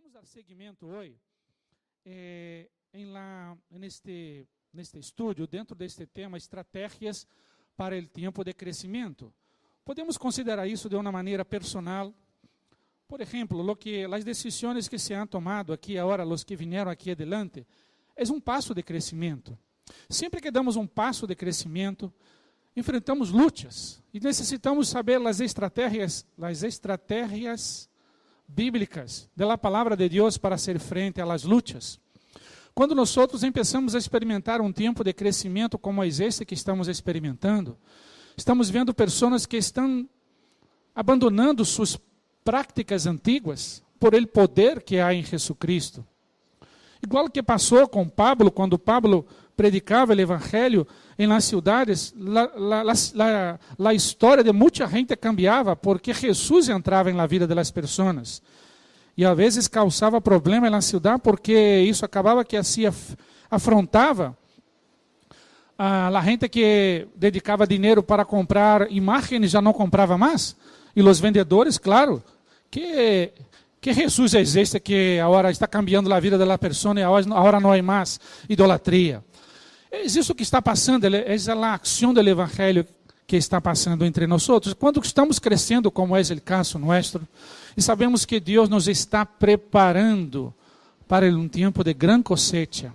Vamos dar seguimento hoje neste estudo, dentro deste tema, estratégias para o tempo de crescimento. Podemos considerar isso de uma maneira personal. Por exemplo, as decisões que se han tomado aqui agora, os que vieram aqui adelante, é um passo de crescimento. Sempre que damos um passo de crescimento, enfrentamos lutas e necessitamos saber as estratégias bíblicas da palavra de Deus para ser frente às lutas. Quando nós outros começamos a experimentar um tempo de crescimento como este que estamos experimentando, estamos vendo pessoas que estão abandonando suas práticas antigas por el poder que há em Jesus Cristo. Igual que passou com Pablo, quando Pablo predicava o evangelho em las cidades, a história de muita gente cambiava porque Jesus entrava em la vida das pessoas. E às vezes causava problema na cidade porque isso acabava que assim afrontava a gente que dedicava dinheiro para comprar imagens, já não comprava mais. E os vendedores, claro, que Jesus existe, que agora está cambiando a vida da pessoa e agora não há mais idolatria. É isso que está passando, é a ação do evangelho que está passando entre nós outros. Quando estamos crescendo, como é o caso nosso, e sabemos que Deus nos está preparando para um tempo de gran cosecha.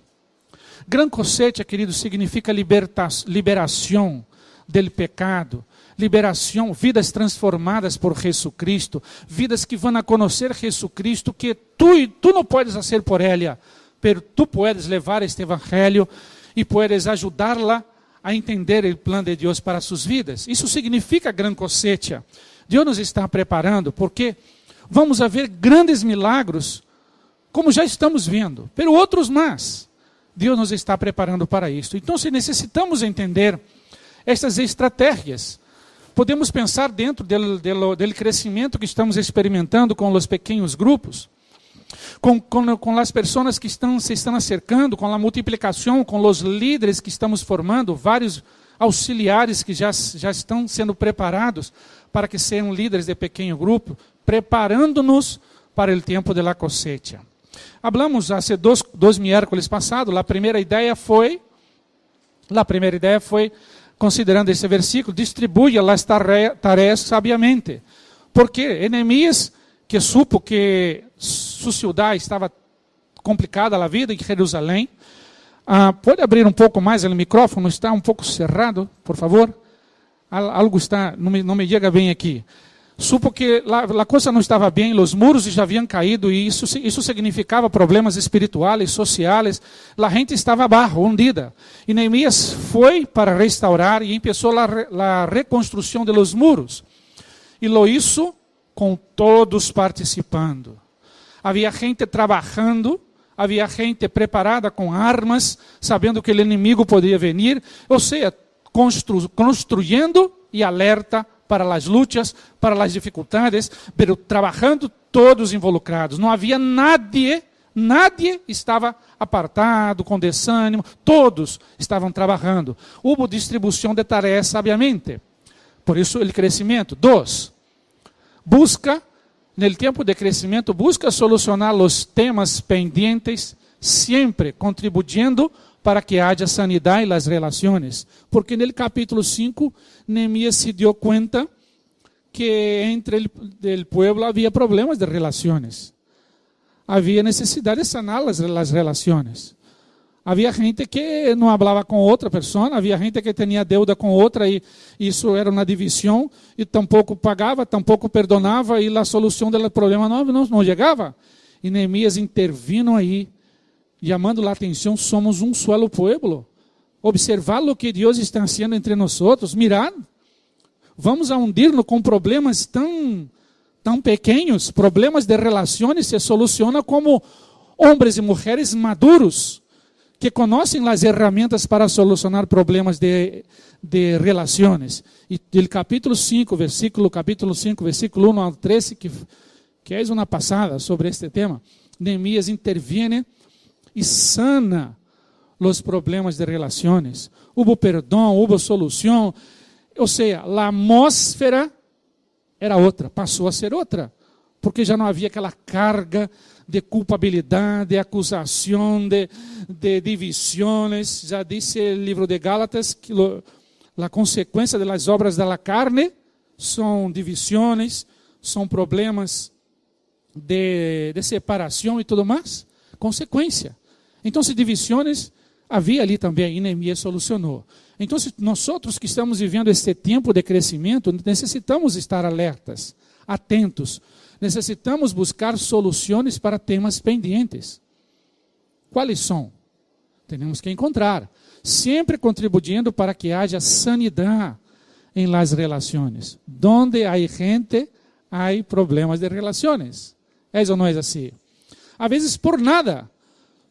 Gran cosecha, querido, significa liberação do pecado, liberação, vidas transformadas por Jesus Cristo, vidas que vão a conhecer Jesus Cristo, que tu não podes fazer por ela, mas tu podes levar este evangelho e podes ajudá-la a entender o plano de Deus para suas vidas. Isso significa gran cosecha. Deus nos está preparando porque vamos a ver grandes milagros, como já estamos vendo, pero outros mais. Deus nos está preparando para isso. Então, se necessitamos entender estas estratégias, podemos pensar dentro do crescimento que estamos experimentando com os pequenos grupos, com as pessoas que se estão acercando, com a multiplicação, com os líderes que estamos formando, vários auxiliares que já estão sendo preparados para que sejam líderes de pequeno grupo, preparando-nos para o tempo de la cosecha. Hablamos há dois miércoles passados, a primeira ideia foi, considerando esse versículo, distribui as tarefas sabiamente. Porque Neemias, que supo que sua cidade estava complicada a vida em Jerusalém, pode abrir um pouco mais o microfone, está um pouco cerrado, por favor? Algo está, não me chega bem aqui. Supo que a coisa não estava bem, os muros já haviam caído, e isso significava problemas espirituais, sociais. A gente estava abaixo, hundida. E Neemias foi para restaurar e começou a reconstrução de los muros. E lo hizo com todos participando. Havia gente trabalhando, havia gente preparada com armas, sabendo que o inimigo podia vir, ou seja, construindo e alerta para as lutas, para as dificuldades, mas trabalhando todos involucrados. Não havia nadie estava apartado, com desânimo, todos estavam trabalhando. Houve distribuição de tarefas sabiamente. Por isso, o crescimento. 2. Busca, no tempo de crescimento, busca solucionar os temas pendentes, sempre contribuindo para que haja sanidade nas relações. Porque no capítulo 5, Neemias se deu conta que entre o povo havia problemas de relações. Havia necessidade de sanar as relações. Havia gente que não falava com outra pessoa, havia gente que tinha deuda com outra e isso era uma divisão e tampouco pagava, tampouco perdonava e a solução do problema não chegava. E Neemias intervino aí, chamando a atenção, somos um solo pueblo. Observar o que Deus está fazendo entre nós, mirar. Vamos a hundir-nos com problemas tão pequenos, problemas de relações se solucionam como homens e mulheres maduros, que conhecem as ferramentas para solucionar problemas de relações. E do capítulo 5, versículo 1 ao 13, que é uma passada sobre este tema, Neemias interviene e sana os problemas de relações. Houve perdão, houve solução. Ou seja, a atmosfera era outra, passou a ser outra. porque já não havia aquela carga de culpabilidade, de acusação, de divisões. Já disse o livro de Gálatas que a consequência das obras da carne são divisões, são problemas de separação e tudo mais. Consequência. Então, divisões havia ali também, e Neemias solucionou. Então, nós que estamos vivendo este tempo de crescimento, necessitamos estar alertas, atentos. Necessitamos buscar soluções para temas pendentes. Quais são? Temos que encontrar. Sempre contribuindo para que haja sanidade em las relações. Donde há gente, há problemas de relações. É ou não é assim? Às vezes por nada.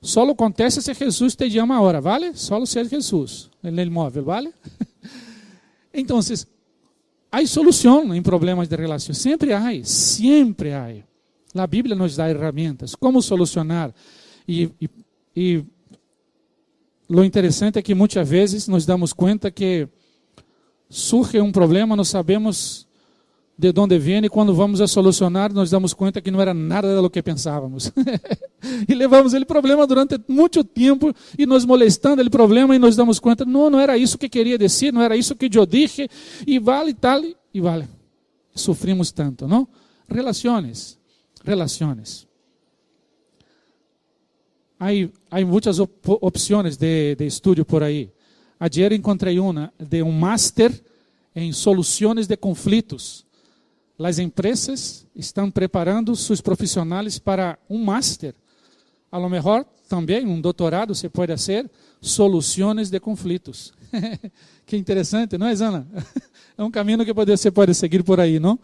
Só acontece se Jesus te chama agora, ¿vale? Só ser Jesus no móvel, ¿vale? Então, há solução em problemas de relação. Sempre há. A Bíblia nos dá ferramentas. Como solucionar? E o interessante é que muitas vezes nos damos conta que surge um problema, não sabemos de onde vem, e quando vamos a solucionar, nos damos conta que não era nada do que pensávamos. E levamos ele problema durante muito tempo, e nos molestando ele problema, e nos damos conta, não era isso que queria dizer, não era isso que eu dije, e vale tal, e vale. Sofrimos tanto, não? Relações. Há muitas opções de estudo por aí. Ayer encontrei uma de um máster em soluções de conflitos. As empresas estão preparando seus profissionais para um máster. A lo mejor também um doutorado se pode fazer soluções de conflitos. Que interessante, não é, Zana? É um caminho que você pode seguir por aí, não?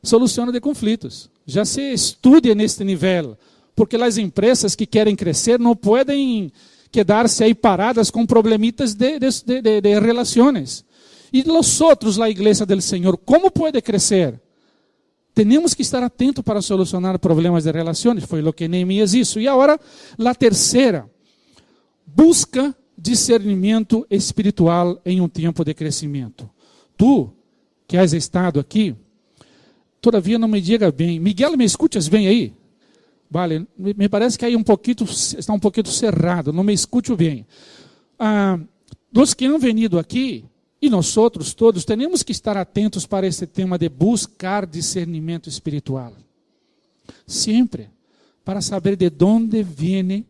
Soluções de conflitos. Já se estuda neste nível, porque as empresas que querem crescer não podem quedar-se aí paradas com problemitas de relações. E os outros, a igreja do Senhor, como pode crescer? Temos que estar atentos para solucionar problemas de relações. Foi o que Neemias hizo. E agora, a terceira. Busca discernimento espiritual em um tempo de crescimento. Tu, que has estado aqui, todavia não me diga bem. Miguel, me escutas bem aí? Vale, me parece que aí está um pouquinho cerrado. Não me escuto bem. Os que han venido aqui, e nós outros todos, temos que estar atentos para esse tema de buscar discernimento espiritual. Sempre. Para saber de onde vem,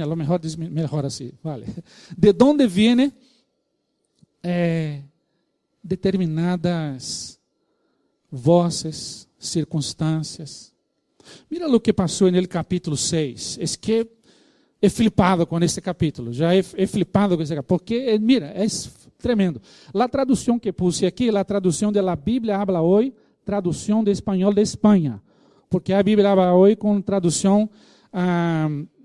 a lo mejor diz melhor assim, vale. De onde vem determinadas vozes, circunstâncias. Mira o que passou no capítulo 6. Es que é flipado com este capítulo. Já é flipado com esse capítulo. Porque, mira, é tremendo. A tradução que puse aqui, a tradução da Bíblia habla hoy, tradução de espanhol de Espanha. Porque a Bíblia habla hoy com tradução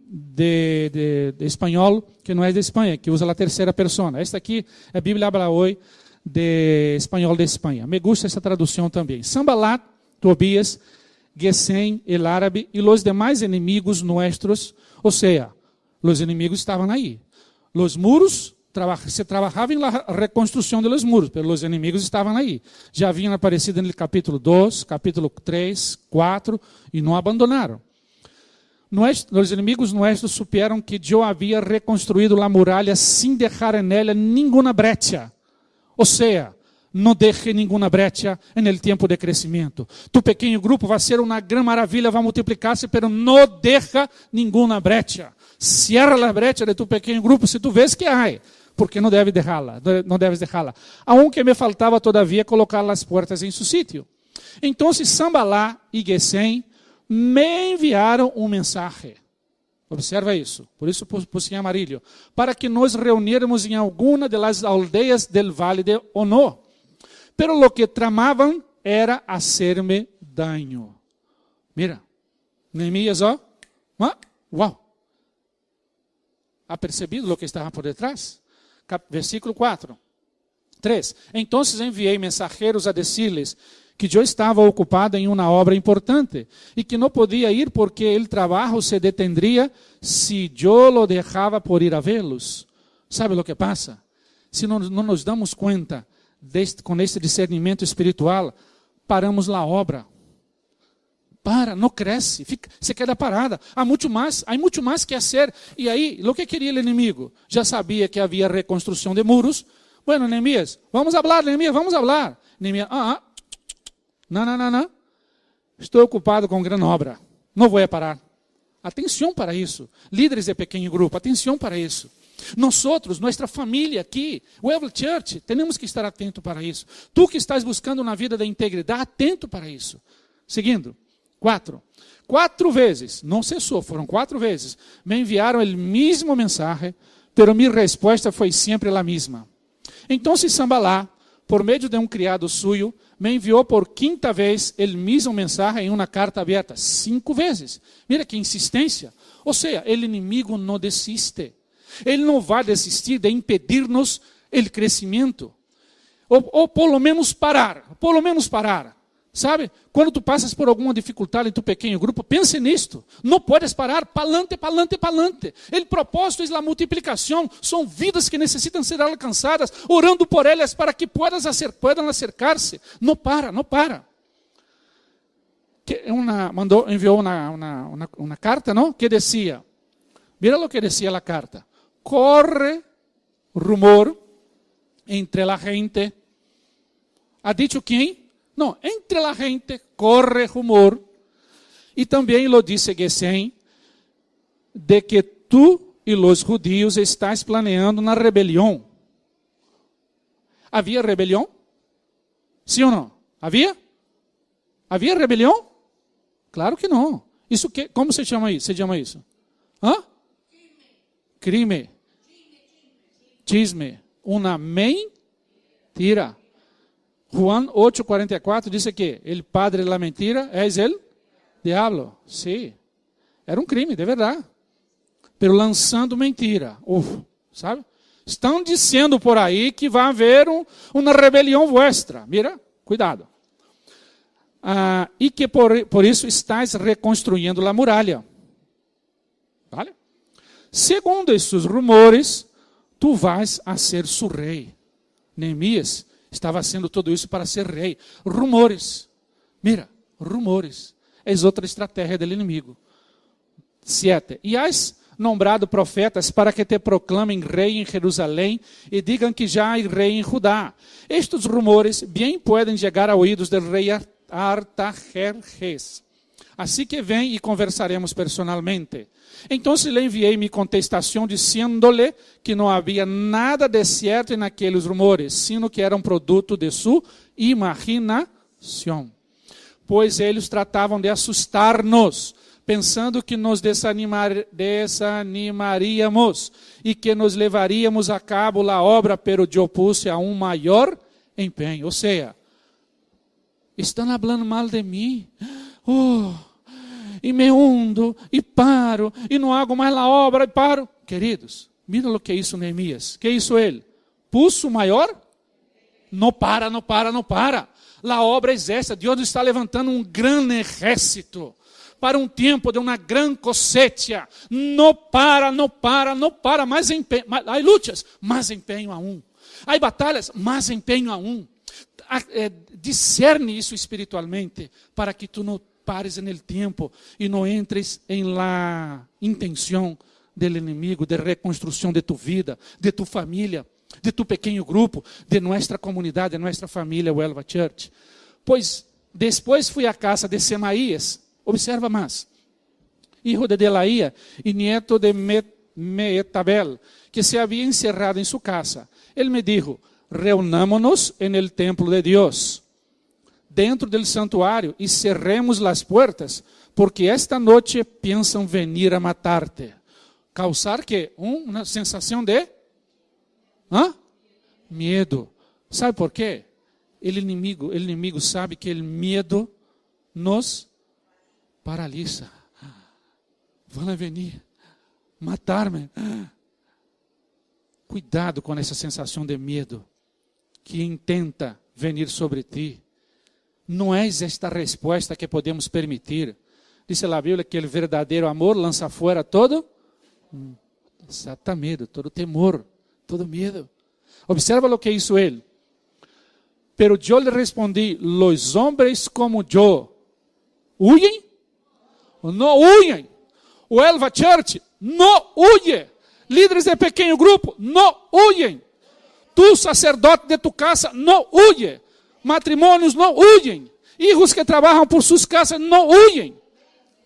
de espanhol que não é de Espanha, que usa a terceira persona. Esta aqui é a Bíblia habla hoy de espanhol de Espanha. Me gusta essa tradução também. Sanballat, Tobias, Gesem, el árabe e os demais inimigos nossos, ou seja, os inimigos estavam aí. Os muros, se trabalhava em la reconstrução dos muros, mas os inimigos estavam aí. Já haviam aparecido no capítulo 2, capítulo 3, 4, e não abandonaram. Os inimigos nossos supieram que eu havia reconstruído a muralha sem deixar nela nenhuma brecha. Ou seja, não deixe nenhuma brecha no tempo de crescimento. Tu pequeno grupo vai ser uma grande maravilha, vai multiplicar-se, mas não deixa nenhuma brecha. Cierra a brecha de tu pequeno grupo se tu vês que há, porque não deves deixá-la. Aunque me faltava todavia colocar as portas em seu sítio. Então, Sanballat e Gesem me enviaram um mensagem. Observa isso. Por isso pus em amarillo. Para que nos reunirmos em alguma das aldeias del Vale de Ono. Pero lo que tramavam era hacerme daño. Mira, Neemias, uau. ¿Ha percebido lo que estava por detrás? Versículo 4. 3. Então enviei mensageiros a dizer-lhes que eu estava ocupado em uma obra importante e que não podia ir porque o trabalho se detendria se eu lo deixava por ir a vê-los. ¿Sabe o que passa? Se não nos damos conta com este discernimento espiritual, paramos a obra. para, não cresce, se queda parada. Há muito mais que fazer. E aí, o que queria o inimigo? Já sabia que havia reconstrução de muros. Bueno, Neemias, vamos falar, Neemias, vamos falar. Neemias, não. Estou ocupado com grande obra. Não vou parar. Atenção para isso. Líderes de pequeno grupo, atenção para isso. Nós, nossa família aqui, o Evel Church, temos que estar atento para isso. Tu que estás buscando uma vida de integridade, atento para isso. Seguindo, 4 vezes, não cessou, foram 4 vezes, me enviaram o mesmo mensagem, pero minha resposta foi sempre a mesma. Então, Sambalá, por meio de um criado suyo, me enviou por 5ª vez o mesmo mensagem em uma carta aberta. 5 vezes. Mira que insistência. Ou seja, o inimigo não desiste. Ele não vai desistir de impedir-nos o crescimento. Ou pelo menos parar. Sabe? Quando tu passas por alguma dificuldade em tu pequeno grupo, pense nisto. Não podes parar. Palante. O propósito é a multiplicação. São vidas que necessitam ser alcançadas, orando por elas para que puedan acercar-se. Não para. Enviou uma carta, não? Que dizia, mira o que dizia a carta. Corre rumor entre a gente. ¿Ha dicho quem? No, entre la gente corre rumor, y también lo dice Gesem, de que tú y los judíos estás planeando una rebelión. ¿Había rebelión? ¿Sí o no? ¿Había? ¿Había rebelión? Claro que no. Isso que, como se chama isso? Hã? Crime. Chisme. Una mentira. Juan 8:44 diz que o padre da mentira é o diabo. Sim, era um crime, de verdade. Pero lançando mentira. Sabe? Estão dizendo por aí que vai haver uma rebelião vuestra. Mira, cuidado. E que por isso estás reconstruindo a muralha. Vale? Segundo esses rumores, tu vais a ser su rei. Neemias estava fazendo tudo isso para ser rei. Rumores. Mira, rumores. É outra estratégia do inimigo. 7. E has nombrado profetas para que te proclamem rei em Jerusalém e digam que já há rei em Judá. Estes rumores bem podem chegar a ouvidos do rei Artajerjes. Assim que vem e conversaremos personalmente. Então lhe enviei minha contestação, dizendo-lhe que não havia nada de certo naqueles rumores, sino que eram produto de sua imaginação. Pois eles tratavam de assustar-nos, pensando que nos desanimaríamos e que nos levaríamos a cabo a obra, pero eu puse a maior empenho. Ou seja, estão falando mal de mim. E me hundo, e paro, e não hago mais a obra, e paro. Queridos, mira o que é isso, Neemias. Que é isso ele? Pulso maior? Não para. A obra é essa. Deus está levantando um grande exército para um tempo de uma grande cosecha. Não para. Mais empenho. Há lutas, mais empenho a um. Há batalhas, mais empenho a um. Discerne isso espiritualmente para que tu não pares no tempo e não entres em la intenção do inimigo de reconstrução de tu vida, de tu família, de tu pequeno grupo, de nossa comunidade, de nossa família, o Elva Church. Pois depois fui à casa de Semaías, observa mais, hijo de Delaía e nieto de Meetabel, que se havia encerrado em sua casa. Ele me dijo, reunámonos en el templo de Deus, dentro del santuário, e cerremos las puertas, porque esta noite pensam venir a matarte. Causar que? Uma sensação de medo. Sabe por quê? O inimigo sabe que o medo nos paralisa. Vão venir matar-me. Cuidado com essa sensação de medo que intenta venir sobre ti. Não é esta resposta que podemos permitir. Diz a Bíblia que o verdadeiro amor lança fora todo medo, todo temor, todo medo. Observa o que hizo ele. Pero yo le respondí, los hombres como yo huyen não huem. O Elva Church, não huye. Líderes de pequeno grupo, não huyen. Tu, sacerdote de tu casa, não huye. Matrimônios não huyen. Hijos que trabalham por suas casas não huyen.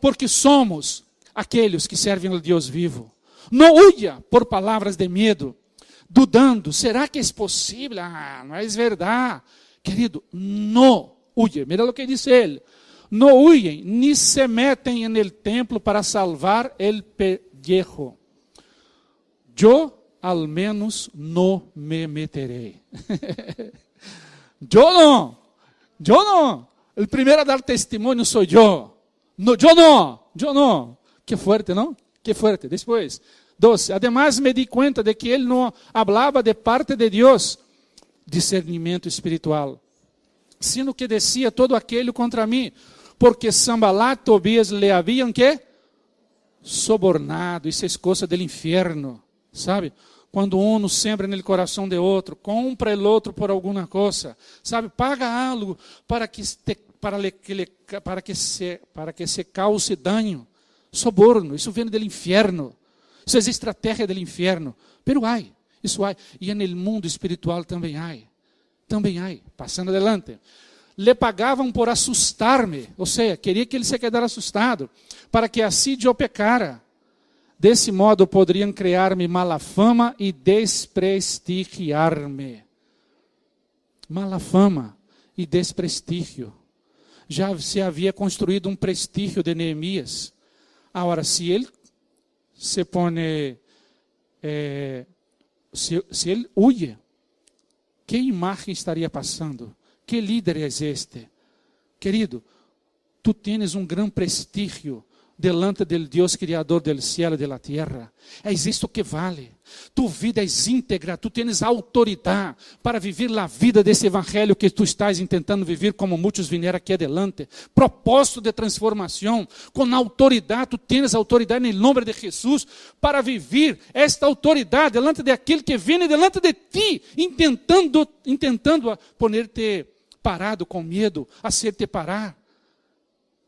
Porque somos aqueles que servem ao Deus vivo. Não huya por palavras de medo, dudando. Será que é possível? Ah, não é verdade. Querido, não huye. Mira o que diz ele. No huyen ni se meten en el templo para salvar el pellejo. Yo al menos no me meteré. Yo no. El primero a dar testimonio soy yo. No, yo no. Qué fuerte, ¿no? Qué fuerte. Después, 12. Además me di cuenta de que él no hablaba de parte de Dios, discernimento espiritual, sino que decía todo aquello contra mí, porque Sambalat e Tobias le habían que sobornado. Isso é coisa do inferno, sabe? Quando um sembra no coração de outro, compra o outro por alguma coisa, sabe? Paga algo para que se cause dano. Soborno, isso vem do inferno. Isso é estratégia do inferno. Pero isso há. E no mundo espiritual também há. Passando adelante. Le pagavam por assustar-me, ou seja, queria que ele se quedara assustado, para que assim eu pecara. Desse modo poderiam criar-me mala fama e desprestigiar-me. Mala fama e desprestígio. Já se havia construído um prestígio de Neemias. Agora, se ele se põe, se ele huye, que imagem estaria passando? Que líder é este? Querido, tu tens um grande prestígio delante do Deus Criador do céu e da terra. É isto que vale. Tu vida é íntegra, tu tens autoridade para viver a vida desse evangelho que tu estás tentando viver, como muitos vieram aqui adelante. Propósito de transformação, com autoridade, tu tens autoridade em nome de Jesus para viver esta autoridade delante de aquele que vem delante de ti, intentando poner-te parado com medo, hacer-te parar.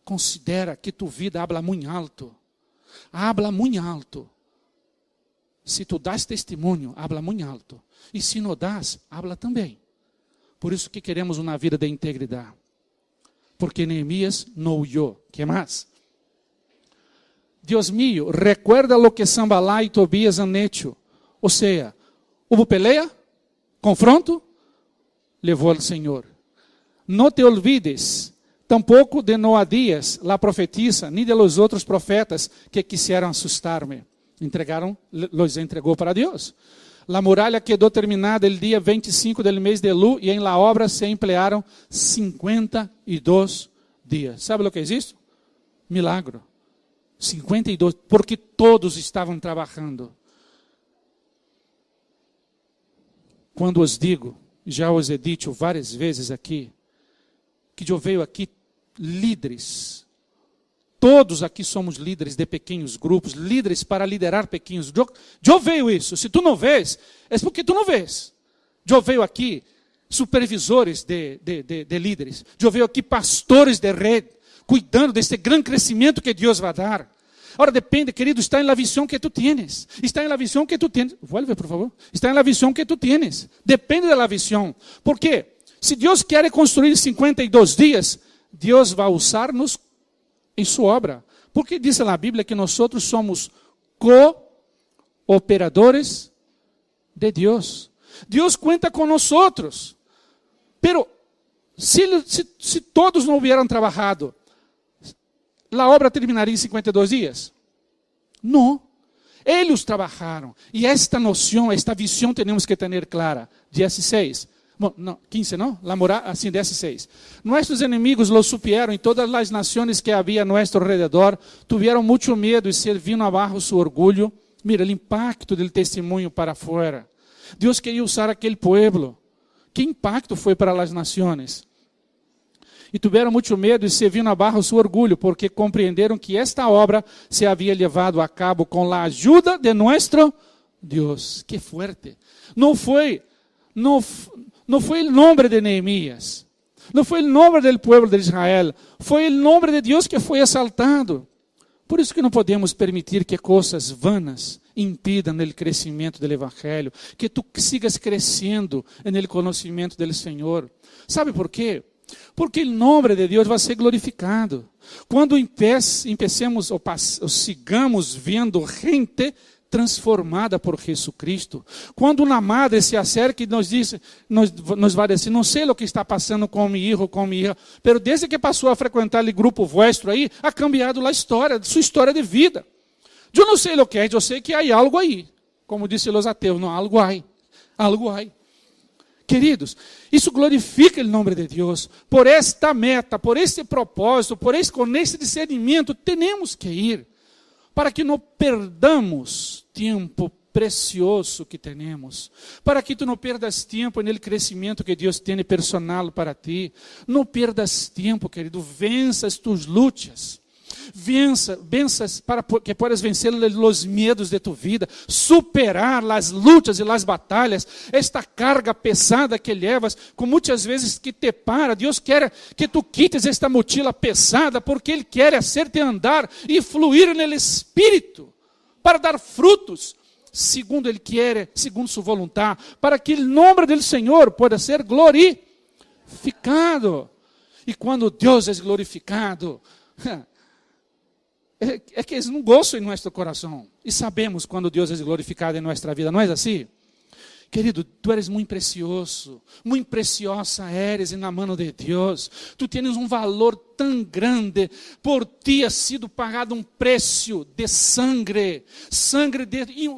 Considera que tu vida habla muito alto. Habla muito alto. Se tu das testemunho, habla muito alto. E se não das, habla também. Por isso que queremos uma vida de integridade. Porque Neemias não huyó. Que mais? Deus mío, recuerda lo que Sambalat e Tobias han hecho. Ou seja, houve pelea, confronto, levou ao Senhor. Não te olvides tampouco de Noadías, la profetisa, ni de los outros profetas que quiseram assustar-me. Los entregou para Deus. La muralha quedou terminada el dia 25 del mês de Elul e em la obra se emplearam 52 dias. Sabe o que é isso? Milagro. 52, porque todos estavam trabalhando. Quando os digo, já os he dito várias vezes aqui, que eu vejo aqui líderes. Todos aqui somos líderes de pequenos grupos, líderes para liderar pequenos grupos. Eu vejo isso. Se tu não vês, é porque tu não vês. Eu vejo aqui supervisores de líderes. Eu vejo aqui pastores de rede, cuidando desse grande crescimento que Deus vai dar. Agora depende, querido, está na visão que tu tienes. Está na visão que tu tienes. Vuelve, por favor. Está na visão que tu tienes. Depende da visão. Por quê? Se Deus quer construir 52 dias, Deus vai usar-nos em sua obra. Porque diz na Bíblia que nós somos cooperadores de Deus. Deus conta com nós. Pero, se todos não hubieran trabalhado, a obra terminaria em 52 dias? Não. Eles trabalharam. E esta noção, esta visão temos que ter clara. 16. Bom, não, 15, não? La moral, assim, 16. Nossos inimigos lo supieron, e todas as nações que havia a nosso redor tiveram muito medo e se vino abaixo seu orgulho. Mira, o impacto do testemunho para fora. Deus queria usar aquele povo. Que impacto foi para as nações? E tiveram muito medo e se vino abaixo seu orgulho, porque compreenderam que esta obra se havia levado a cabo com a ajuda de nosso Deus. Que forte! Não foi o nome de Neemias, não foi o nome do povo de Israel, foi o nome de Deus que foi exaltado. Por isso que não podemos permitir que coisas vanas impidam o crescimento do Evangelho, que tu sigas crescendo no conhecimento do Senhor. Sabe por quê? Porque o nome de Deus vai ser glorificado. Quando empecemos ou sigamos vendo gente transformada por Jesucristo. Quando uma madre se acerca e nos vai dizer, não sei o que está passando com meu filho, com minha hija, pero desde que passou a frequentar o grupo vuestro aí, ha cambiado a história, sua história de vida. Eu não sei o que é, eu sei que há algo aí. Como disse os ateus, não, algo há. Algo há. Queridos, isso glorifica o nome de Deus. Por esta meta, por este propósito, com esse discernimento, temos que ir. Para que não perdamos tempo precioso que temos. Para que tu não perdas tempo no crescimento que Deus tem personal para ti. Não perdas tempo, querido. Vença as tuas lutas. Venzas para que puedas vencer os medos de tu vida, superar as lutas e as batalhas, esta carga pesada que levas, com muitas vezes que te para. Deus quer que tu quites esta mochila pesada, porque Ele quer hacerte andar e fluir no Espírito, para dar frutos, segundo Ele quer, segundo sua vontade, para que o nome do Senhor possa ser glorificado. E quando Deus é glorificado, é que é um gozo em nosso coração. E sabemos quando Deus é glorificado em nossa vida, não é assim? Querido, tu eres muito precioso, muito preciosa eres na mão de Deus. Tu tens um valor tão grande, por ti ha sido pagado um preço de sangue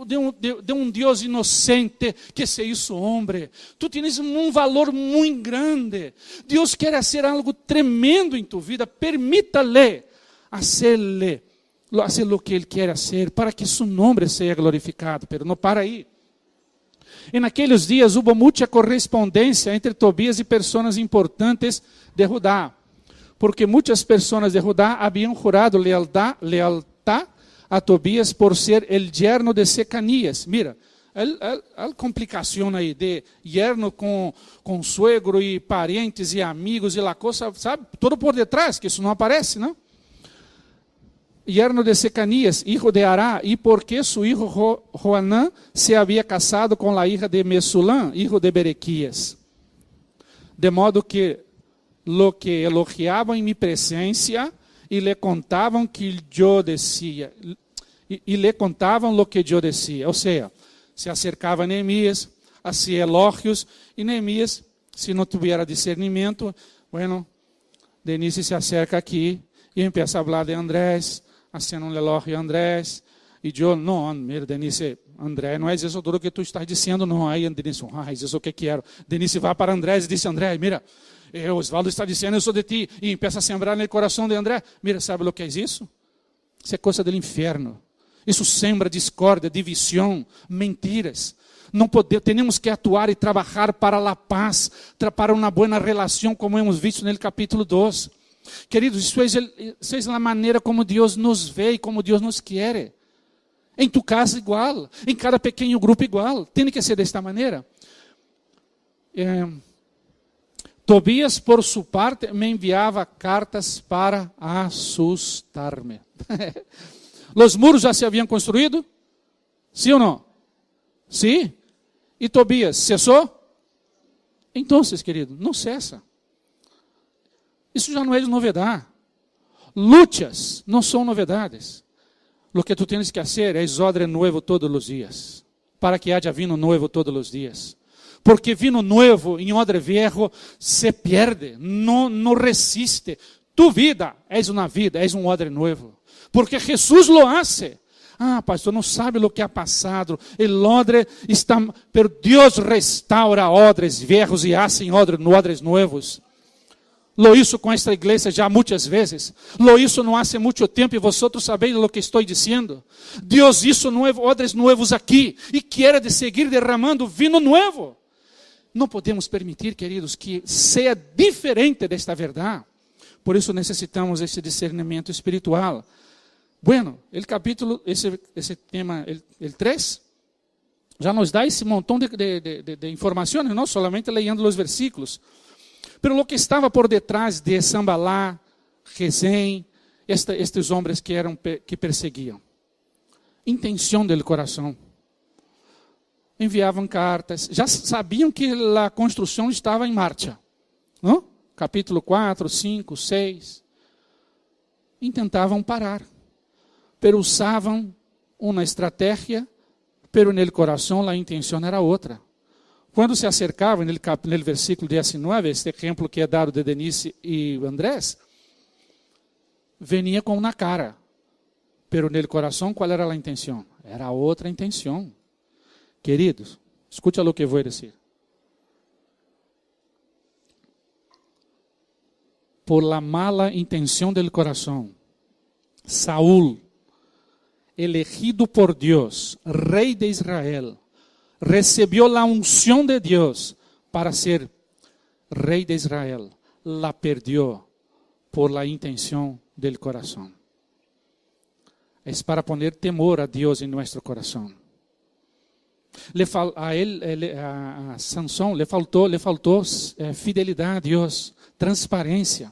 de um Deus inocente que se hizo homem. Tu tens um valor muito grande. Deus quer fazer algo tremendo em tu vida. Permita-lhe hacer o que Ele quer fazer, para que seu nome seja glorificado. Pero não para aí. Em aqueles dias houve muita correspondência entre Tobias e pessoas importantes de Judá, porque muitas pessoas de Judá haviam jurado lealtad a Tobias por ser el yerno de Secanias. Mira, a complicação aí de yerno com suegro e parentes e amigos e la coisa, sabe? Todo por detrás, que isso não aparece, não? Yerno de Secanias, hijo de Ará, e porque su hijo Joanán se havia casado com a hija de Mesulán, hijo de Berequias. De modo que lo que elogiavam em minha presença e lhe contavam que eu decía, e lhe contavam lo que eu decía. Ou seja, se acercava a Neemias, hacía elogios, e Neemias, se não tivesse discernimento, bueno, Denise se acerca aqui e empieza a falar de Andrés, haciendo um elogio a Andrés, e eu, não, mira, Denise, André, não é isso tudo que tu estás dizendo, não. Aí Denise, isso é o que quero. Denise vai para Andrés e diz, André, mira, Osvaldo está dizendo isso de ti, e empieza a sembrar no coração de André. Mira, sabe o que é isso? Isso é coisa do inferno. Isso sembra discórdia, divisão, mentiras. Não temos que atuar e trabalhar para a paz, para uma boa relação, como hemos visto no capítulo 2. Queridos, isso é a maneira como Deus nos vê e como Deus nos quer. Em tu casa igual, em cada pequeno grupo igual. Tem que ser desta maneira. Tobias, por sua parte, me enviava cartas para assustar-me. Os muros já se haviam construído? Sim ou não? Sim. E Tobias cessou? Então, querido, não cessa. Isso já não é novidade. Lutas não são novidades. O que tu tens que fazer é odre novo todos os dias, para que haja vino novo todos os dias. Porque vino novo em odre viejo se perde, não resiste. Tu vida é uma vida, é um odre novo. Porque Jesus lo hace. Ah, pastor, não sabe o que ha passado. El odre está, pero Deus restaura odres viejos e hace odres novos. Lo hizo com esta igreja já muitas vezes. Lo hizo não hace muito tempo e vosotros sabéis o que estou dizendo. Deus hizo odres novos aqui e quer de seguir derramando vinho novo. Não podemos permitir, queridos, que seja diferente desta verdade. Por isso necessitamos esse discernimento espiritual. Bueno, el capítulo, esse tema, el 3, já nos dá esse montão de informações, não somente leyendo os versículos. Pero lo que estava por detrás de Sambalá, Gesem estes homens que perseguiam? Intenção do coração. Enviavam cartas, já sabiam que a construção estava em marcha. Não? Capítulo 4, 5, 6. Intentavam parar, pero usavam uma estratégia, pero no coração a intenção era outra. Quando se acercavam, no versículo 19, este exemplo que é dado de Denise e Andrés, venia com uma cara, pero no coração, qual era a intenção? Era outra intenção. Queridos, escute o que vou dizer. Por la mala intenção del coração, Saúl, elegido por Deus, rei de Israel, recebeu a unção de Deus para ser rei de Israel. La perdió por la intenção del coração. É para poner temor a Deus em nosso coração. A Sansão lhe faltou fidelidade a Deus, transparência.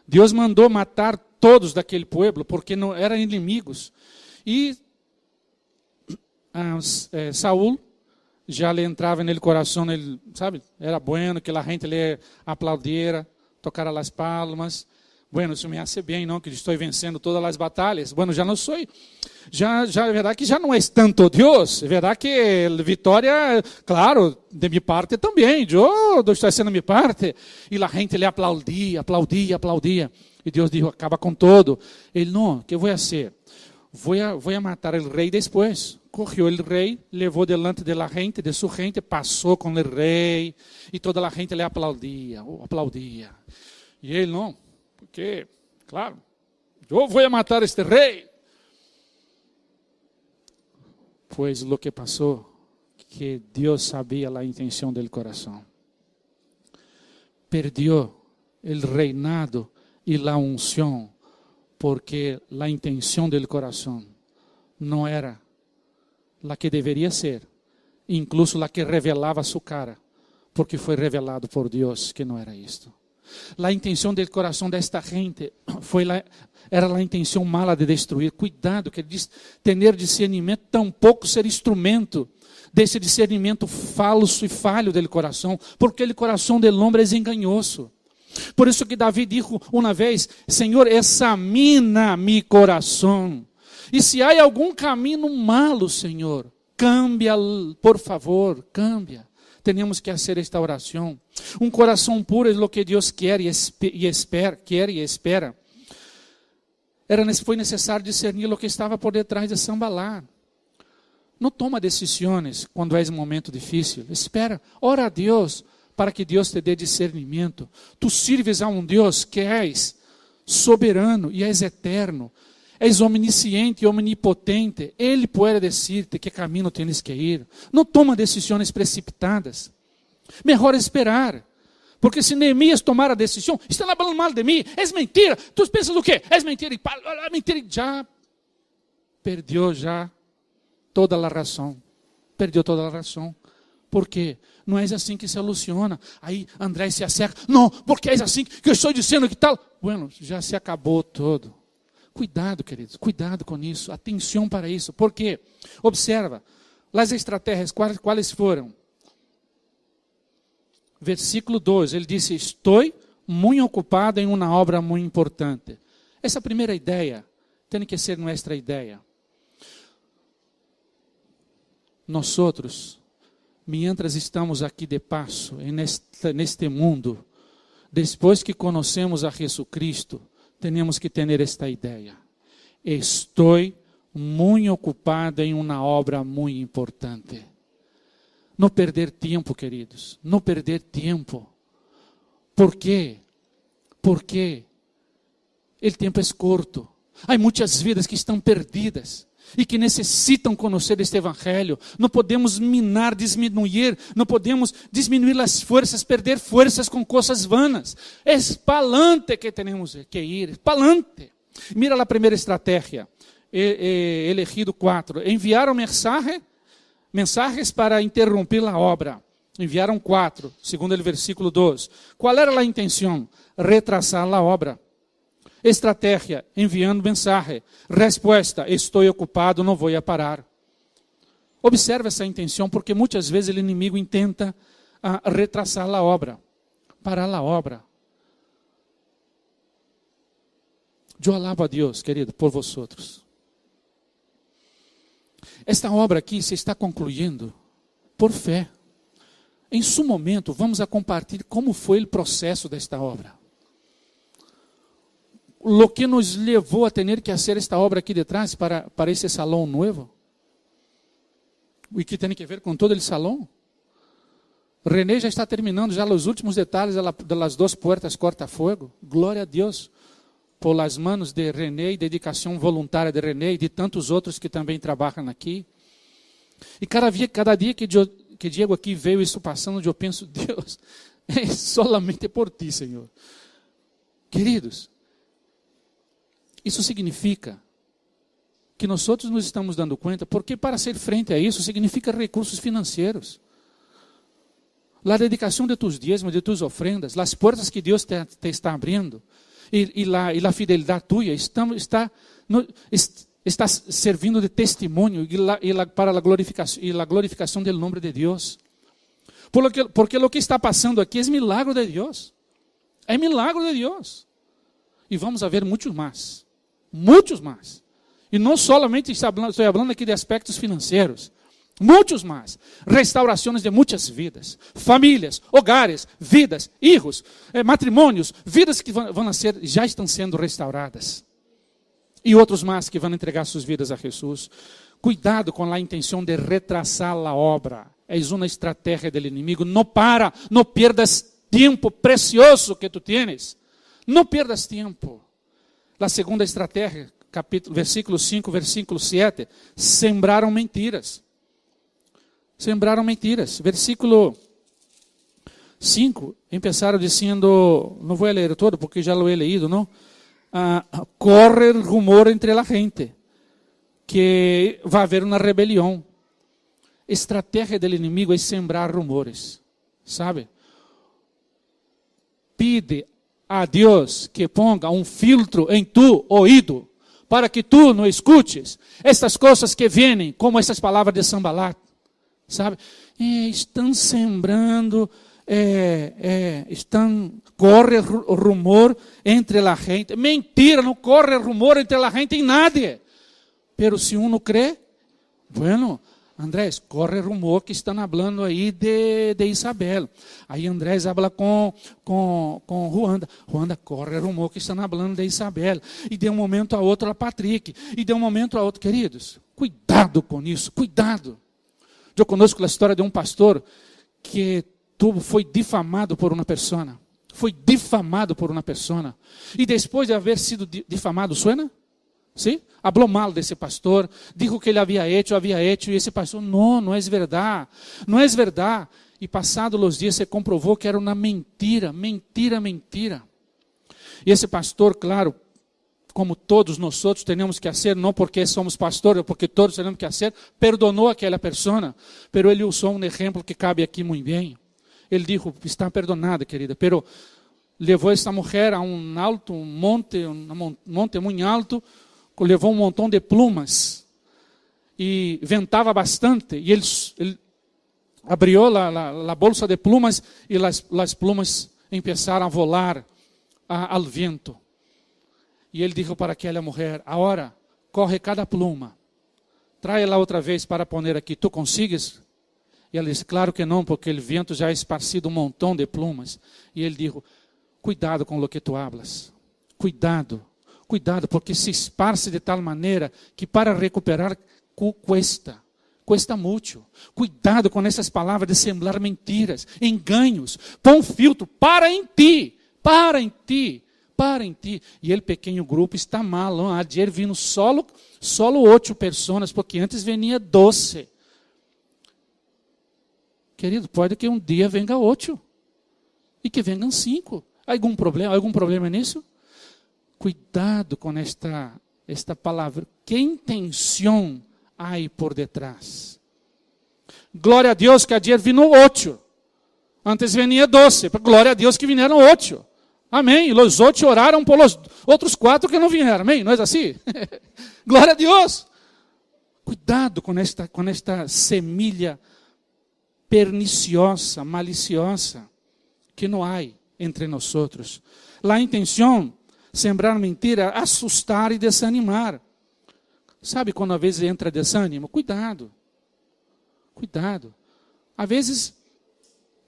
Deus mandou matar todos daquele povo, porque não eram inimigos. E Saúl já lhe entrava no coração, sabe? Era bueno que a gente lhe aplaudiera, tocara as palmas. Bueno, isso me hace bem, não? Que estou vencendo todas as batalhas. Bueno, já não sou. Já é verdade que já não é tanto Deus. É verdade que vitória, claro, de minha parte também. Eu estou fazendo minha parte. E a gente lhe aplaudia. E Deus disse: acaba com todo. Ele: não, o que vou fazer? Vou matar o rei depois. Correu o rei, levou delante da gente, de sua gente, passou com o rei. E toda a gente lhe aplaudia. E ele: não. Porque, claro, eu vou matar este rei. Pois o que passou, que Deus sabia a intenção do coração. Perdeu o reinado e a unção, porque a intenção do coração não era a que deveria ser, incluso a que revelava sua cara, porque foi revelado por Deus que não era isto. A intenção do coração desta gente era a intenção mala de destruir. Cuidado, que ter discernimento, tampouco ser instrumento desse discernimento falso e falho do coração, porque o coração do homem é enganhoso. Por isso que Davi disse uma vez: Senhor, examina mi coração, e se há algum caminho malo, Senhor, cambia, por favor, cambia. Temos que fazer esta oração. Um coração puro é o que Deus quer e espera. Foi necessário discernir o que estava por detrás de Sanbalá. Não toma decisões quando é um momento difícil. Espera, ora a Deus para que Deus te dê discernimento. Tu sirves a um Deus que és soberano e és eterno. És omnisciente e omnipotente. Ele pode dizer-te que caminho tens que ir. Não toma decisões precipitadas. Melhor esperar. Porque se Neemias tomar a decisão, estão falando mal de mim, é mentira. Tu pensas o quê? É mentira. Mentira. Já perdeu toda a razão. Perdeu toda a razão. Por quê? Não é assim que se soluciona. Aí André se acerca. Não, porque é assim que eu estou dizendo que tal. Bueno, já se acabou todo. Cuidado, queridos, cuidado com isso, atenção para isso. Por quê? Observa, as estratégias, quais foram? Versículo 2, ele disse: estou muito ocupado em uma obra muito importante. Essa primeira ideia tem que ser nossa ideia. Nós outros, mientras estamos aqui de passo, neste mundo, depois que conhecemos a Jesus Cristo, temos que ter esta ideia. Estou muito ocupado em uma obra muito importante. Não perder tempo, queridos. Não perder tempo. Por quê? Porque o tempo é curto. Há muitas vidas que estão perdidas e que necessitam conhecer este evangelho. Não podemos diminuir, não podemos diminuir as forças, perder forças com coisas vanas. É palante que temos que ir, palante. Mira a primeira estratégia, elegido 4. Enviaram mensagens para interromper a obra. Enviaram 4, segundo o versículo 2. Qual era a intenção? Retrasar a obra. Estratégia, enviando mensagem. Resposta, estou ocupado, não vou parar. Observe essa intenção, porque muitas vezes o inimigo intenta retrasar a obra, parar a obra. Eu alabo a Deus, querido, por vosotros. Esta obra aqui se está concluindo por fé. Em seu momento, vamos a compartilhar como foi o processo desta obra. O que nos levou a ter que fazer esta obra aqui detrás para esse salão novo. E que tem a ver com todo o salão. René já está terminando já os últimos detalhes das duas portas corta-fogo. Glória a Deus por las manos de René e dedicação voluntária de René e de tantos outros que também trabalham aqui. E cada dia que Diego aqui veio isso passando, eu penso, Deus, é solamente por ti, Senhor. Queridos, isso significa que nós outros nos estamos dando conta, porque para ser frente a isso significa recursos financeiros. A dedicação de tus diezmos, de tus ofrendas, as portas que Deus te está abrindo, e a fidelidade tua está servindo de testemunho para a glorificação do nome de Deus. Porque o que está passando aqui é milagre de Deus. É milagre de Deus. E vamos ver muitos mais. Muitos mais. E não solamente estou falando aqui de aspectos financeiros. Muitos mais. Restaurações de muitas vidas. Famílias, hogares, vidas, filhos, matrimônios, vidas que vão nascer, já estão sendo restauradas. E outros mais que vão entregar suas vidas a Jesus. Cuidado com a intenção de retrasar a obra. É uma estratégia do inimigo. Não perdas tempo precioso que tu tienes. Não perdas tempo. A segunda estratégia, versículo 5, versículo 7, sembraram mentiras. Sembraram mentiras. Versículo 5, empezaram dizendo, não vou ler todo porque já lo he leído, não? Corre rumor entre a gente que vai haver uma rebelião. Estratégia do inimigo é sembrar rumores, sabe? Pide a Deus que ponga um filtro em tu ouído, para que tu não escutes estas coisas que vêm, como essas palavras de Sanbalat, sabe? Estão sembrando, corre rumor entre a gente. Mentira, não corre rumor entre a gente em nadie. Pero se uno crê, bueno, Andrés, corre rumor que estão falando aí de Isabel. Aí Andrés habla com Ruanda. Ruanda, corre rumor que estão falando de Isabel. E de um momento a outro a Patrick. E de um momento a outro, queridos, cuidado com isso, cuidado. Eu conosco a história de um pastor que foi difamado por uma pessoa. Foi difamado por uma pessoa. E depois de haver sido difamado, suena? Sim? Hablou mal desse pastor, dijo que ele havia hecho, e esse pastor, não é verdade, não é verdade. E passados os dias se comprovou que era uma mentira. E esse pastor, claro, como todos nós outros temos que fazer, não porque somos pastores, porque todos temos que fazer, perdonou aquela pessoa, pero ele usou um exemplo que cabe aqui muito bem. Ele disse, está perdonada, querida, pero levou esta mulher a um alto monte muito alto, levou um montão de plumas e ventava bastante e ele abriu a bolsa de plumas e as plumas começaram a volar ao vento. E ele disse para aquela mulher, agora corre cada pluma, trae-la outra vez para poner aqui, tu consigues? E ela disse, claro que não, porque o vento já ha esparcido um montão de plumas. E ele disse, cuidado com o que tu hablas, cuidado, porque se esparce de tal maneira que para recuperar cuesta muito. Cuidado com essas palavras de sembrar mentiras, enganos. Põe um filtro, para em ti. E ele pequeno grupo está mal. Ayer vino solo 8 pessoas, porque antes venia 12. Querido, pode que um dia venga 8 e que venham 5. Algum problema nisso? Cuidado com esta palavra. Que intenção há por detrás? Glória a Deus que ayer vino 8. Antes venia 12. Glória a Deus que vieram 8. Amém. E os outros oraram por os outros 4 que não vieram. Amém. Não é assim? Glória a Deus. Cuidado com esta semilha perniciosa, maliciosa, que não há entre nós outros. A intenção, sembrar mentira, assustar e desanimar. Sabe quando às vezes entra desânimo? Cuidado. Cuidado. Às vezes,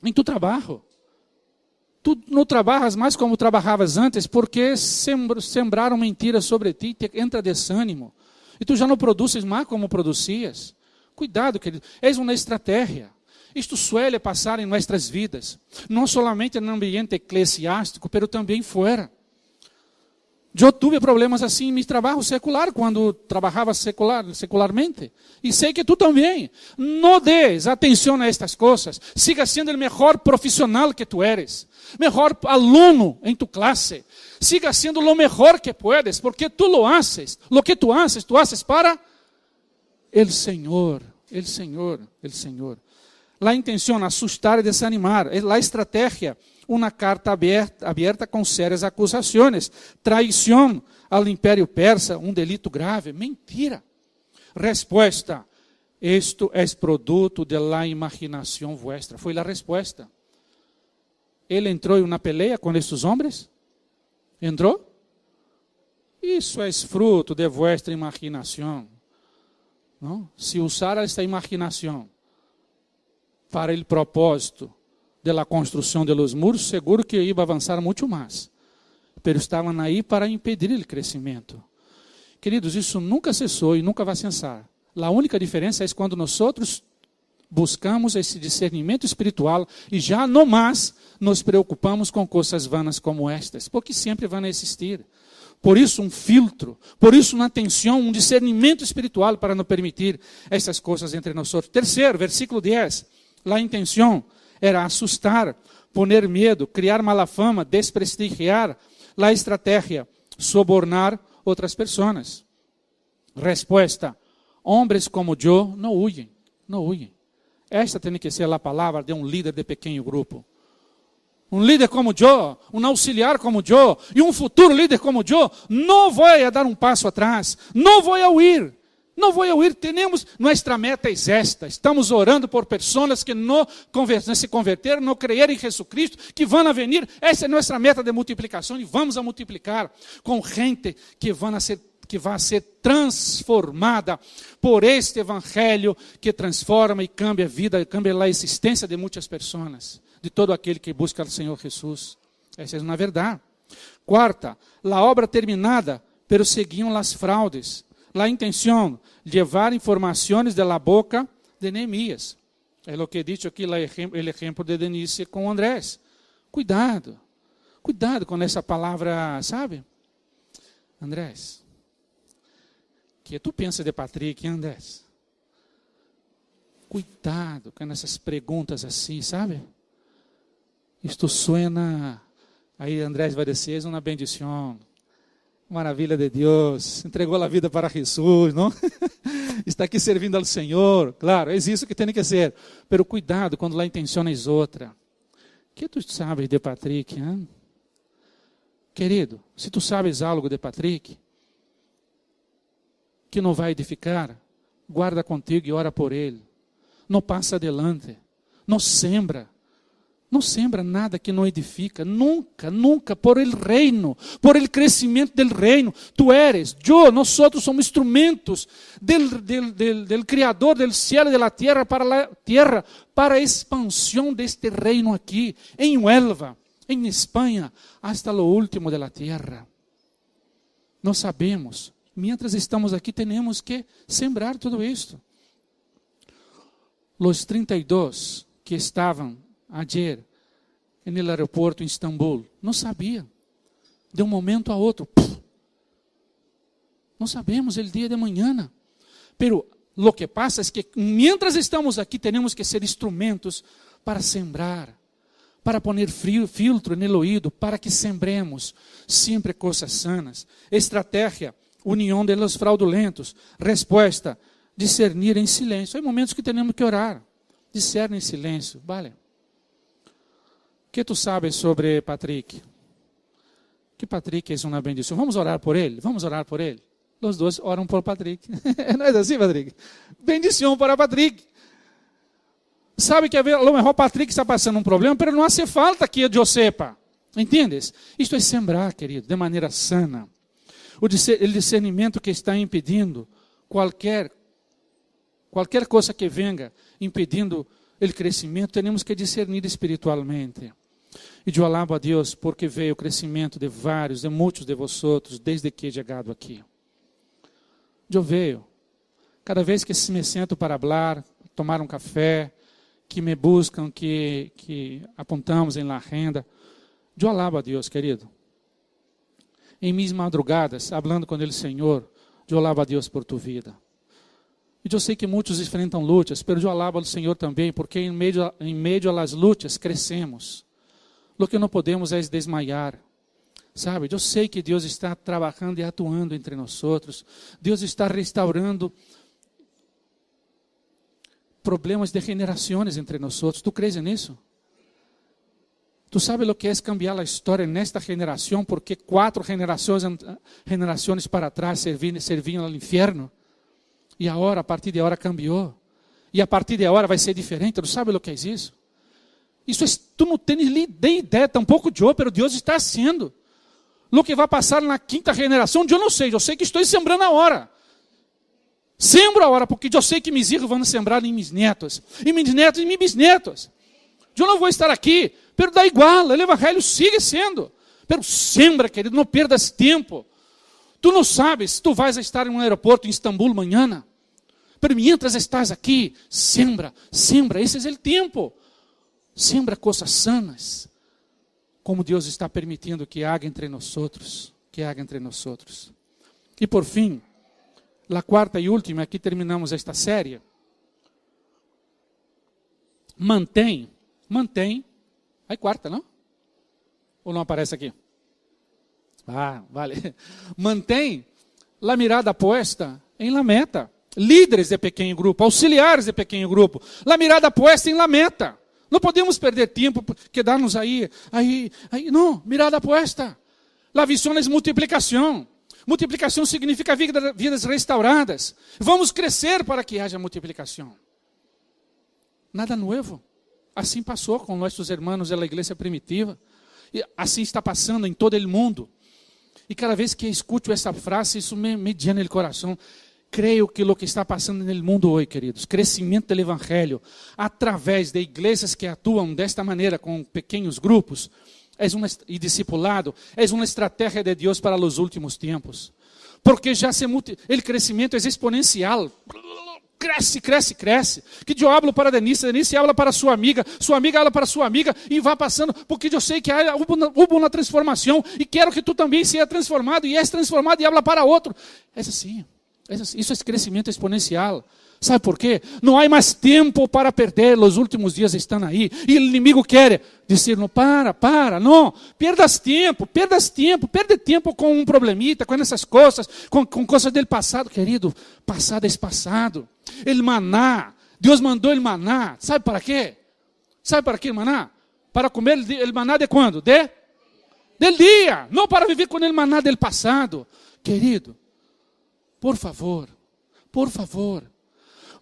em tu trabalho, tu não trabalhas mais como trabalhavas antes, porque sembraram mentiras sobre ti, entra desânimo. E tu já não produzes mais como produzias. Cuidado, querido. És uma estratégia. Isto suele passar em nossas vidas. Não somente no ambiente eclesiástico, mas também fora. Eu tive problemas assim em meu trabalho secular, quando trabalhava secularmente. E sei que tu também. Não des atenção a estas coisas. Siga sendo o melhor profissional que tu eres. Melhor aluno em tu classe. Siga sendo o melhor que puedes, porque tu lo haces. Lo que tu haces para el Senhor. El Senhor, el Senhor. A intenção, assustar e desanimar. A estratégia, uma carta aberta com sérias acusações. Traição ao Império Persa, delito grave. Mentira. Resposta. Isto é produto de la imaginação vuestra. Foi a resposta. Ele entrou em uma peleia com estes homens? Entrou? Isso é fruto de vuestra imaginação. Não? Se usar esta imaginação para o propósito da construção de los muros, seguro que ia avançar muito mais. Mas estavam aí para impedir o crescimento. Queridos, isso nunca cessou e nunca vai cessar. A única diferença é quando nós buscamos esse discernimento espiritual e já não mais nos preocupamos com coisas vanas como estas, porque sempre vão existir. Por isso um filtro, por isso uma atenção, um discernimento espiritual para não permitir essas coisas entre nós. Terceiro, versículo 10. A intenção era assustar, poner medo, criar mala fama, desprestigiar. A estratégia, sobornar outras pessoas. Resposta, homens como eu não huyen, não huyen. Esta tem que ser a palavra de líder de pequeno grupo. Líder como eu, auxiliar como eu, e futuro líder como eu, não vou dar passo atrás, não vou huir. Não vou huir, nossa meta é esta. Estamos orando por pessoas que não se converteram, não creram em Jesus Cristo, que vão a venir. Essa é nossa meta de multiplicação e vamos a multiplicar com gente que vai ser transformada por este evangelho que transforma e cambia a vida, cambia a existência de muitas pessoas, de todo aquele que busca o Senhor Jesus. Essa é uma verdade. Quarta, a obra terminada, pero seguiam as fraudes. A intenção, levar informações da boca de Neemias. É o que é dito aqui, o exemplo de Denise com Andrés. Cuidado com essa palavra, sabe? Andrés, que tu pensa de Patrick, Andrés? Cuidado com essas perguntas assim, sabe? Isto suena, aí Andrés vai dizer, é uma bendição. Maravilha de Deus, entregou a vida para Jesus, não? Está aqui servindo ao Senhor, claro, é isso que tem que ser. Pero cuidado quando a intenção é outra. Que tu sabes de Patrick, hein? Querido, se tu sabes algo de Patrick, que não vai edificar, guarda contigo e ora por ele. Não passa adelante, não sembra nada que não edifica, nunca, por el reino, por el crescimento del reino. Tu eres, nós somos instrumentos del Criador del cielo e da terra para a expansão deste reino aqui, em Huelva, em Espanha, hasta lo último de la terra. Nós sabemos, mientras estamos aqui, temos que sembrar tudo isto. Os 32 que estavam ayer no aeroporto em Istambul, não sabia. De um momento a outro, não sabemos o dia de amanhã. Pero lo que pasa es que mientras estamos aqui, temos que ser instrumentos para sembrar, para poner filtro no ouído, para que sembremos sempre coisas sanas. Estratégia, união de los fraudulentos. Resposta, discernir em silêncio. Há momentos que temos que orar. Discerne em silêncio, vale. O que tu sabes sobre Patrick? que Patrick é uma bendição. Vamos orar por ele? Vamos orar por ele? Os dois oram por Patrick. Não é assim, Patrick? Bendição para Patrick. Sabe que a lo mejor Patrick está passando um problema, mas não hace falta que eu sepa. Entendes? Isto é sembrar, querido, de maneira sana. O discernimento que está impedindo qualquer coisa que venga, impedindo o crescimento, temos que discernir espiritualmente. E eu alabo a Deus porque veio o crescimento de vários, de muitos de vosotros, desde que he chegado aqui. Eu vejo, cada vez que me sento para falar, tomar um café, que me buscam, que apontamos em la agenda, eu alabo a Deus, querido. Em minhas madrugadas, falando com Ele, Senhor, eu alabo a Deus por tu vida. E eu sei que muitos enfrentam lutas, mas eu alabo ao Senhor também, porque em meio às lutas crescemos. O que não podemos é desmaiar. Sabe, eu sei que Deus está trabalhando e atuando entre nós outros. Deus está restaurando problemas de gerações entre nós outros. Tu crees nisso? Tu sabes o que é cambiar a história nesta geração, porque 4 gerações para trás serviam ao inferno. E agora, a partir de agora, cambiou. E a partir de agora vai ser diferente. Tu sabes o que é isso? Tu não tens nem ideia, tampouco eu, mas Deus está haciendo. O que vai passar na 5ª geração, eu não sei. Eu sei que estou sembrando a hora. Sembro a hora, porque eu sei que meus filhos vão sembrar em meus netos. E meus netos e meus bisnetos. Eu não vou estar aqui, mas dá igual. O evangelho sigue sendo. Mas sembra, querido, não perdas tempo. Tu não sabes, tu vais estar em um aeroporto em Istambul amanhã. Mas mientras estás aqui, sembra. Esse é o tempo. Sembra coisas sanas. Como Deus está permitindo que haja entre nós outros. E por fim, a 4ª e última, aqui terminamos esta série. Mantém. Aí 4ª, não? Ou não aparece aqui? Ah, vale. Mantém a mirada posta em la meta. Líderes de pequeno grupo, auxiliares de pequeno grupo. A mirada posta em la meta. Não podemos perder tempo, quedarmos aí. Não, mirada posta. A visão é multiplicação. Multiplicação significa vidas restauradas. Vamos crescer para que haja multiplicação. Nada novo. Assim passou com nossos irmãos da igreja primitiva. E assim está passando em todo o mundo. E cada vez que escuto essa frase, isso me llena o coração. Creio que o que está passando no mundo hoje, queridos, crescimento do evangelho, através de igrejas que atuam desta maneira, com pequenos grupos, e discipulado, é uma estratégia de Deus para os últimos tempos. Porque o crescimento é exponencial. Cresce. Que eu hablo para Denise habla para sua amiga habla para sua amiga, e vai passando, porque eu sei que houve uma transformação, e quero que tu também seja transformado, e és transformado e habla para outro. É assim. Isso é crescimento exponencial. Sabe por quê? Não há mais tempo para perder, os últimos dias estão aí, e o inimigo quer dizer, não, não, perde tempo com um problemita, com essas coisas, com coisas do passado. Querido, passado é passado. El maná, Deus mandou el maná, sabe para quê? El maná? Para comer el maná de quando? Del dia, não para viver com el maná del passado. Querido, por favor,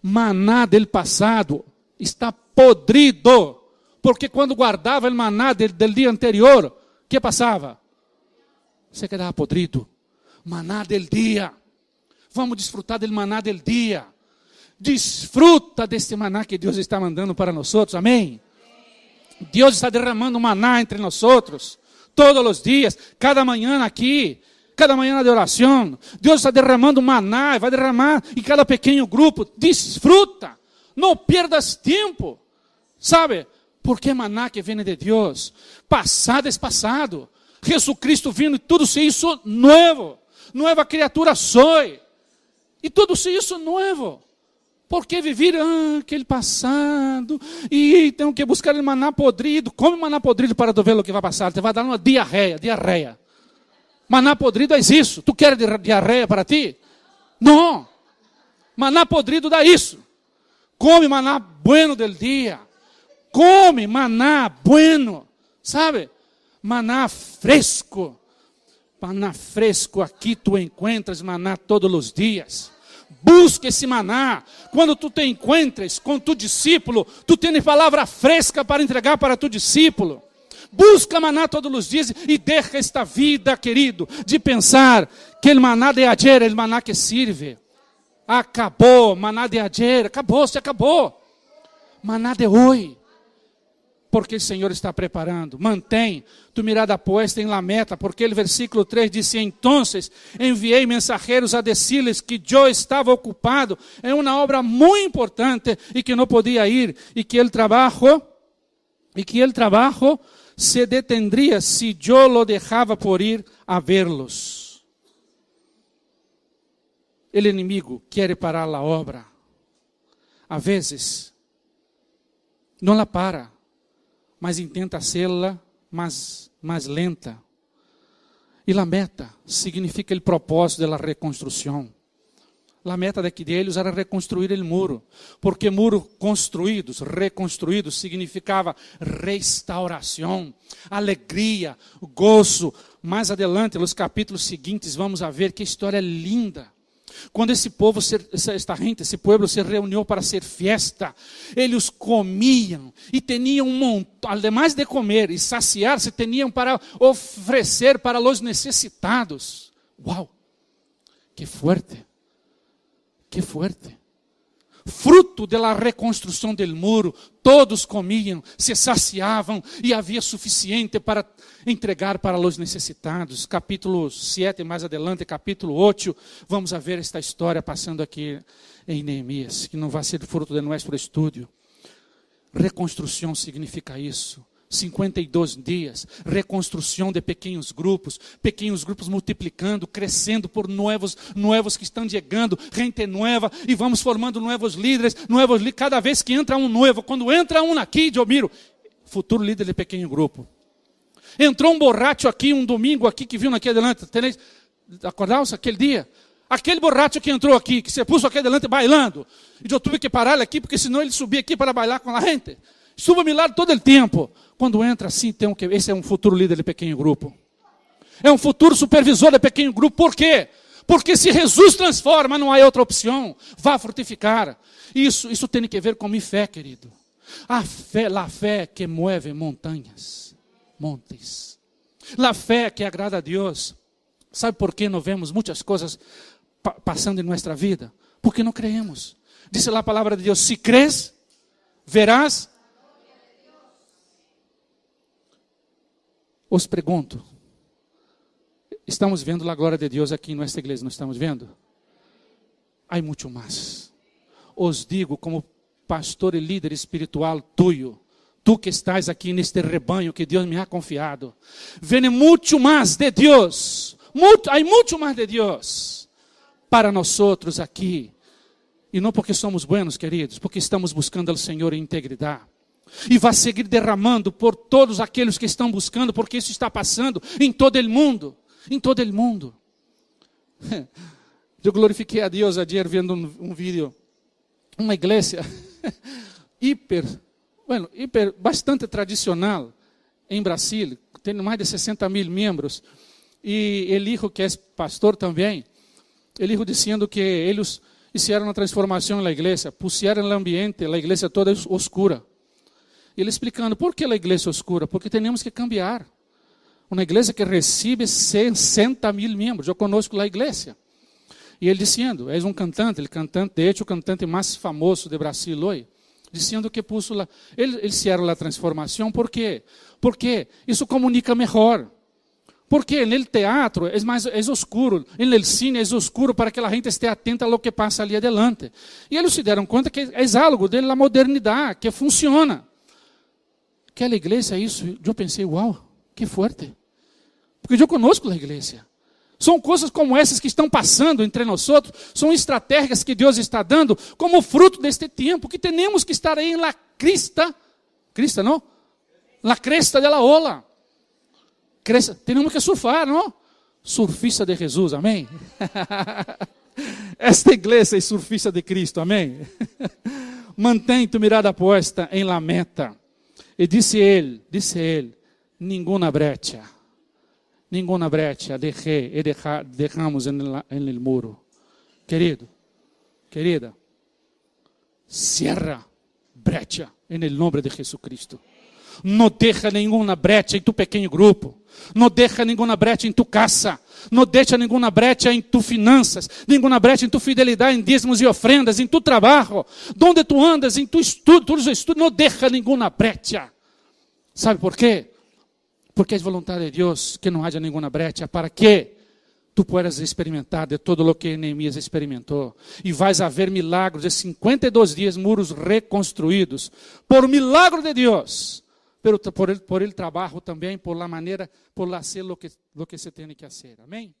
maná del passado está podrido, porque quando guardava o maná del dia anterior, o que passava? Você quedava podrido. Maná del dia. Vamos desfrutar do maná del dia. Desfruta desse maná que Deus está mandando para nós outros. Amém? Deus está derramando maná entre nós outros todos os dias, cada manhã aqui. Cada manhã de oração, Deus está derramando maná, vai derramar em cada pequeno grupo. Desfruta, não perdas tempo, sabe? Porque maná que vem de Deus, passado é passado. Jesus Cristo vindo e tudo se hizo novo, nova criatura soy, e tudo se hizo novo. Por que viver aquele passado? E tenho que buscar o maná podrido. Come maná podrido para tu ver o que vai passar. Te vai dar uma diarreia. Maná podrido é isso. Tu queres diarreia para ti? Não. Maná podrido dá isso. Come maná bueno del dia. Come maná bueno. Sabe? Maná fresco. Maná fresco aqui tu encuentras maná todos os dias. Busca esse maná. Quando tu te encontres com tu discípulo, tu tens palavra fresca para entregar para tu discípulo. Busca maná todos os dias e deixa esta vida, querido, de pensar que o maná de ayer é o maná que sirve. Acabou, maná de ayer, acabou, se acabou. Maná de hoje. Porque o Senhor está preparando. Mantém tu mirada puesta em la meta, porque o versículo 3 disse: Entonces enviei mensageiros a decirles que eu estava ocupado em uma obra muito importante e que não podia ir, e que o trabalho se detendría si yo lo dejaba por ir a verlos. El inimigo quiere parar la obra. A vezes, não la para, mas intenta hacerla mais lenta. E la meta significa o propósito da reconstrução. A meta deles era reconstruir o muro, porque muros construídos, reconstruídos, significava restauração, alegria, gozo. Mais adelante, nos capítulos seguintes, vamos a ver que história linda. Quando esse povo se reuniu para ser fiesta, eles comiam e tinham ademais de comer e saciar-se, tinham para oferecer para os necessitados. Uau, que fuerte! Que fuerte. Fruto da reconstrução do muro, todos comiam, se saciavam e havia suficiente para entregar para os necessitados. Capítulo 7, mais adelante, capítulo 8, vamos a ver esta história passando aqui em Neemias, que não vai ser fruto de nosso estudo. Reconstrução significa isso. 52 dias, reconstrução de pequenos grupos multiplicando, crescendo por novos que estão chegando, gente nova, e vamos formando novos líderes, cada vez que entra um novo, quando entra um aqui, eu miro, futuro líder de pequeno grupo. Entrou um borracho aqui, um domingo aqui, que viu aqui adelante, acordaram-se aquele dia? Aquele borracho que entrou aqui, que se pôs aqui adelante bailando, e eu tive que parar ele aqui, porque senão ele subia aqui para bailar com a gente. Suba a meu lado todo o tempo. Quando entra assim, esse é um futuro líder de pequeno grupo. É um futuro supervisor de pequeno grupo. Por quê? Porque se Jesus transforma, não há outra opção. Vá frutificar. Isso tem que ver com minha fé, querido. A fé que move montes. A fé que agrada a Deus. Sabe por que não vemos muitas coisas passando em nossa vida? Porque não creemos. Diz lá a palavra de Deus: se crês, verás. Os pergunto, estamos vendo a glória de Deus aqui em nossa igreja, não estamos vendo? Há muito mais. Os digo como pastor e líder espiritual tuyo, tu que estás aqui neste rebanho que Deus me ha confiado, vem muito mais de Deus, há muito mais de Deus para nós outros aqui, e não porque somos buenos, queridos, porque estamos buscando ao Senhor em integridade. E vai seguir derramando por todos aqueles que estão buscando, porque isso está passando em todo o mundo. Em todo o mundo. Eu glorifiquei a Deus ayer vendo um vídeo. Uma igreja bastante tradicional em Brasil, tem mais de 60 mil membros. E o hijo, que é pastor também, o hijo dizendo que eles fizeram uma transformação na igreja, puseram o ambiente, a igreja toda oscura. E ele explicando, por que a igreja oscura? Porque temos que cambiar. Uma igreja que recebe 60 mil membros. Eu conosco a igreja. E ele dizendo, és um cantante, de hecho, o cantante mais famoso de Brasil hoje, dizendo que puso lá, eles fizeram a transformação, por quê? Porque isso comunica melhor. Porque no teatro é oscuro, no cine é oscuro para que a gente esteja atenta ao que passa ali adelante. E eles se deram conta que é algo da modernidade, que funciona. Aquela igreja, isso, eu pensei, uau, que forte. Porque eu conosco a igreja. São coisas como essas que estão passando entre nós outros, são estratégias que Deus está dando como fruto deste tempo, que temos que estar aí na crista não? Na cresta da ola. Temos que surfar, não? Surfista de Jesus, amém? Esta igreja é surfista de Cristo, amém? Mantém tu mirada posta em la meta. E disse ele, nenhuma brecha, ninguna brecha dejamos en el muro. Querido, querida, cierra brecha en el nombre de Jesucristo. No deja nenhuma brecha em tu pequeno grupo. Não deixa nenhuma brecha em tu casa. Não deixa nenhuma brecha em tu finanças. Nenhuma brecha em tu fidelidade em dízimos e ofrendas. Em tu trabalho. Donde tu andas, em tu estudo. Todos os estudos. Não deixa nenhuma brecha. ¿Sabe por quê? Porque é vontade de Deus que não haja nenhuma brecha. Para que tu puedas experimentar de todo o que Neemias experimentou. E vais haver milagros de 52 dias, muros reconstruídos. Por milagro de Deus. Pero por el trabajo também, por la maneira, por hacer lo que se tem que fazer. Amém?